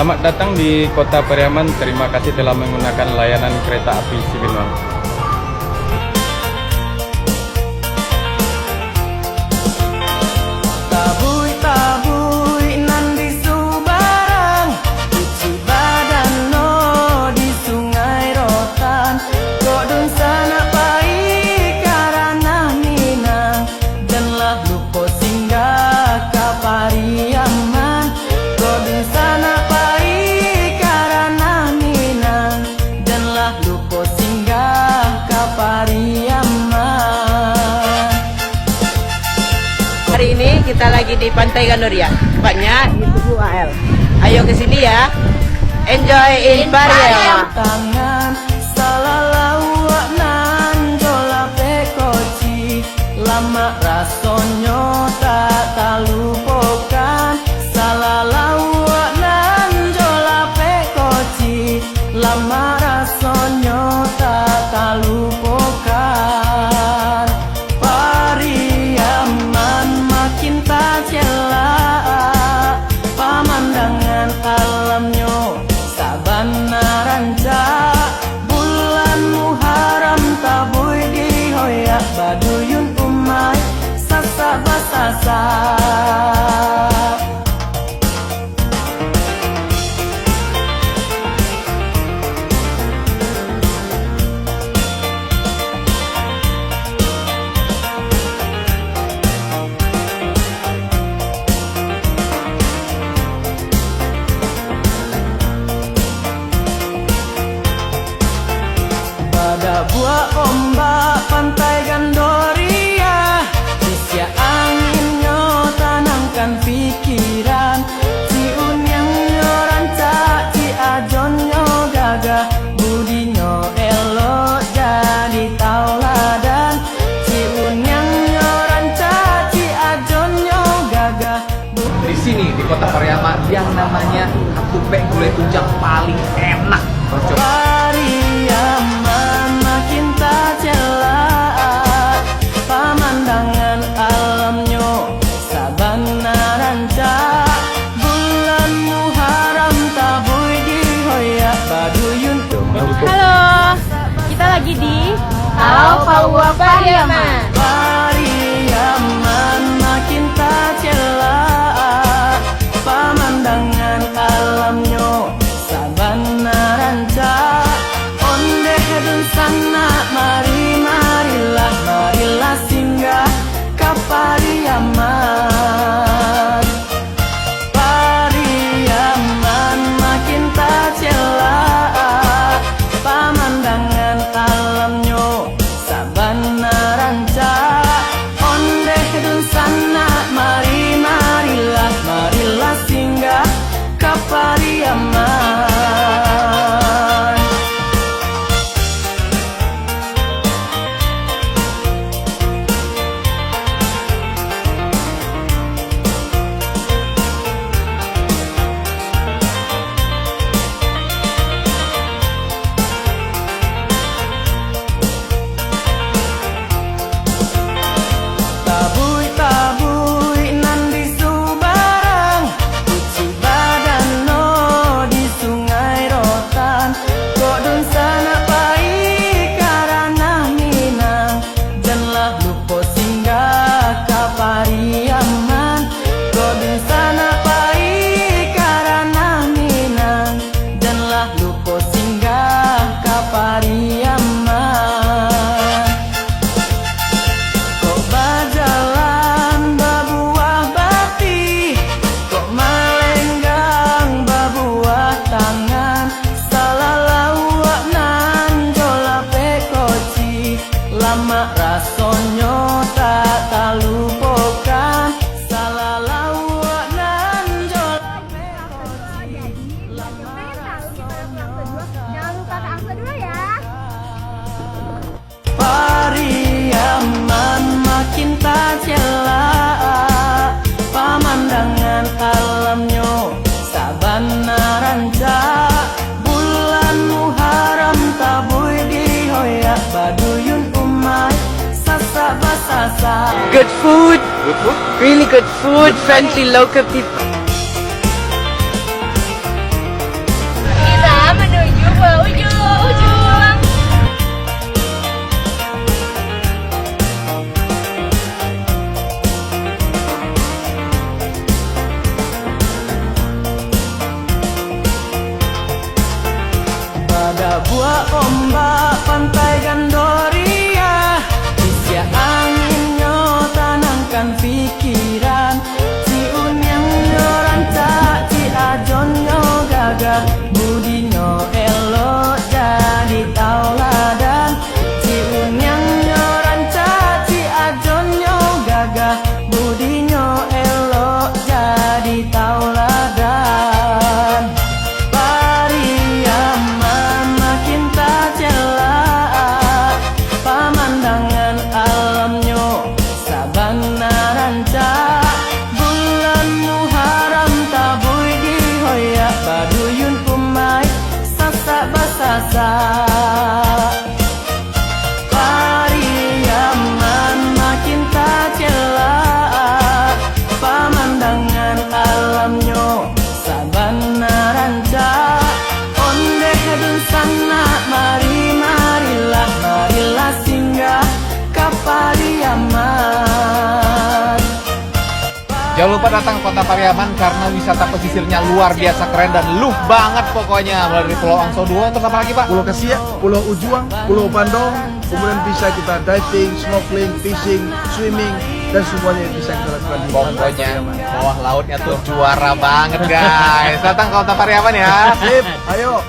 Selamat datang di Kota Pariaman. Terima kasih telah menggunakan layanan kereta api Cibinong. Tabui-tabui nan di Subarang, cuci badan no di Sungai Rotan, kodun sana pai karana Minang, janganlah lupa singgah ke Pariaman, kodun sana pai karana Minang, janganlah lupa singgah ke Pariaman. Hari ini kita lagi di Pantai Gandoria, tepatnya di Tugu AL. Ayo ke sini ya. Enjoy in Pariaman. Tangan salah lawak nan jola pekoci, lama rasonyo tak lupakan. Salah lawak nan jola pekoci, lama rasonyo tak lupakan. Pariaman makin tak celak, pemandangan alamnya sabana rancak, bulan Muharram tabui dihoyak baduyun umay sasa basasa. Pada buah ombak pantai Gandoria, isya anginnya tanamkan pikiran. Ciun yang rancak, ci ajonnya gagah, budinya elok jadi tauladan. Ciun yang rancak, ci ajonnya gagah. Di sini di Kota Pariaman yang namanya tupek gulai tunjang paling enak. Pariaman makin tak celak, pemandangan alamnya sabana rancak, bulan Muharram tabui dihoyak baduyun. Halo, kita lagi di Papua Pariaman. Pariaman makin tak celak, pemandangan alamnya sabana rancak, onde hedun sana marilah singgah ke Pariaman. Pariaman makin tak celak, pemandangan alamnya sabana rancak, onde hedun sana marilah singgah ke Pariaman. Tabui-tabui nan di Subarang, cuci badan no di Sungai Rotan, kodun sana pai karana Minang, janganlah lupa singgah ke Pariaman, kodun sana pai karana Minang, janganlah lupa singgah ke Pariaman. Kok berjalan berbuah bati, kok melenggang berbuah tangan, salah lawak nan jola pekoci, lama rasonyo tak lupakan. Salah lawak nan jola pekoci, lama rasonyo Jangan lupa ke angsa dulu ya. Pariaman makin tak celak, pemandangan alamnya sabana rancak, bulan Muharram tabui dihoyak baduyun umay sasa basasa. Good food, really good food, friendly local people. lupa datang ke Kota Pariaman karena wisata pesisirnya luar biasa keren dan luh banget pokoknya. Mulai dari Pulau Angso 2, terus apa lagi Pak? Pulau Kesiak, Pulau Ujuang, Pulau Bandung, kemudian bisa kita diving, snorkeling, fishing, swimming, dan semuanya bisa kita lakukan di Pokoknya bawah lautnya tuh juara banget guys. Datang ke Kota Pariaman ya. Sip, ayo.